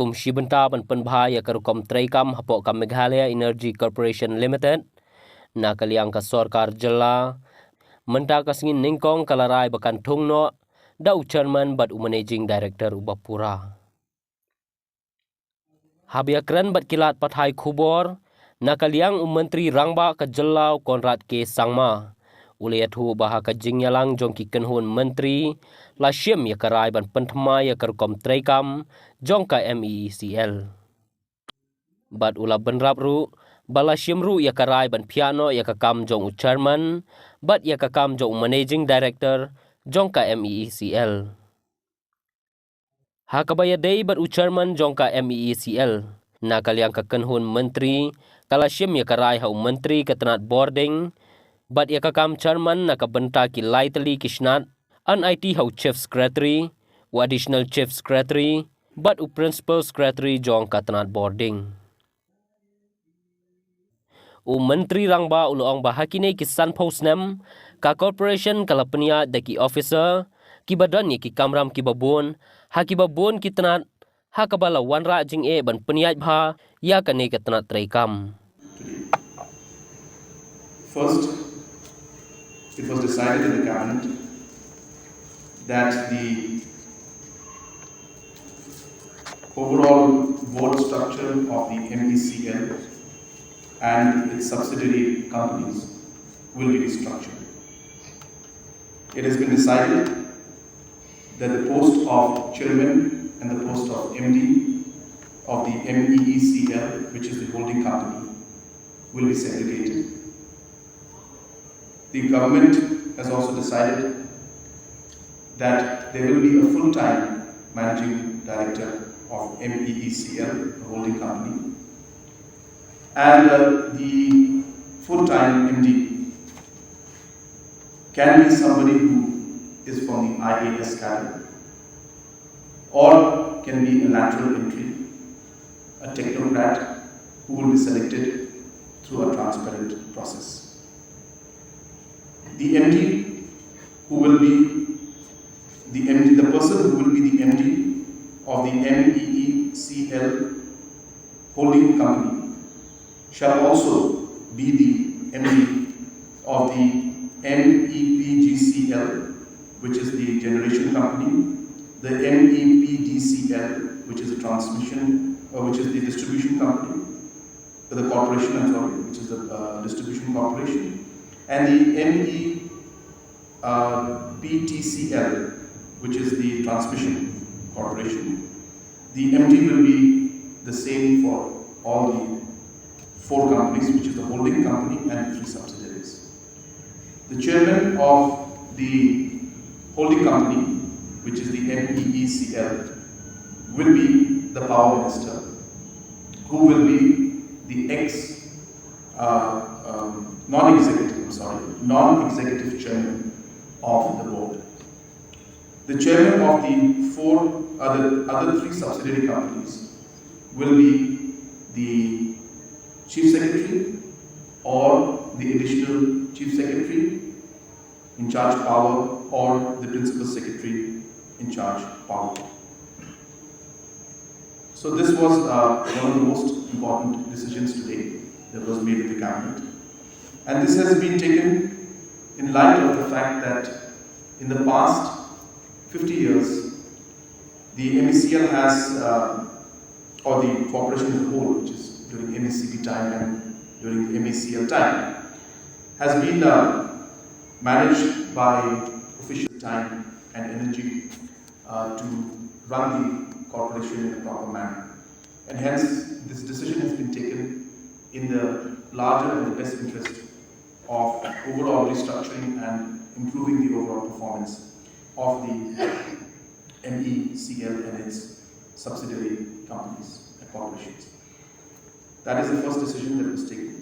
Kumshi benta ban PYNBHA ya RUKOM TREI KAM hapok KAM Meghalaya Energy Corporation Limited na kaliang ka sorkar jela menta kasingin ningkong kalarai bakan THUNG no da chairman but managing director ubapura. Habia keren bat kilat pathai khubor na kaliang menteri rangba ka jelau Konrad K Sangma uliat hu baha ka jingyalang jongki kenhun menteri la syem ya karai ban penthma ya RUKOM TREI KAM jongka MeECL. Bat ula benrap ru bala syem ru ya karai ban piano ya KAM jong chairman bat ya KAM jong managing director jongka MeECL. Hakabaya day bat chairman jongka MeECL na kaliang ka kenhun menteri kala syem ya karai hau menteri ka TNAT boarding bat ya KAM chairman na kabenta ki laitali kishnat an IT hau chief secretary wa additional chief secretary but principal secretary jong ka TNAT boarding. Menteri rangba uluang bahakine ki san postnem ka corporation kalapnia daki officer ki badan ni ki kamram ki babon ha ki babon ki TNAT ha kabala wanra jing ban peniat bha ya kane ka TNAT TREI KAM. First, it was decided in the cabinet that the overall board structure of the MeECL and its subsidiary companies will be restructured. It has been decided that the post of chairman and the post of MD of the MeECL, which is the holding company, will be segregated. The government has also decided that there will be a full-time managing director of MeECL, the holding company, and the full-time MD can be somebody who is from the IAKA cadre or can be a lateral entry, a technocrat who will be selected through a transparent process. The MD who will be the person who will be the MD of the MeECL holding company shall also be the MD of the MEPGCL, which is the generation company, the MEPDCL, which is the which is the distribution company, the corporation, which is the distribution corporation, and the MEPTCL, which is the transmission corporation. The MD will be the same for all the 4 companies, which is the holding company and 3 subsidiaries. The chairman of the holding company, which is the MEECL, will be the power minister, who will be the non-executive chairman of the board. The chairman of the other 3 subsidiary companies will be the chief secretary or the additional chief secretary in charge power or the principal secretary in charge power. So this was one of the most important decisions today that was made in the cabinet. And this has been taken in light of the fact that in the past 50 years, the MeECL has, or the corporation as a whole, which is during MeCB time and during the MeECL time, has been managed by official time and energy to run the corporation in a proper manner. And hence, this decision has been taken in the larger and the best interest of overall restructuring and improving the overall performance of the MeECL and its subsidiary companies and corporations. That is the first decision that was taken.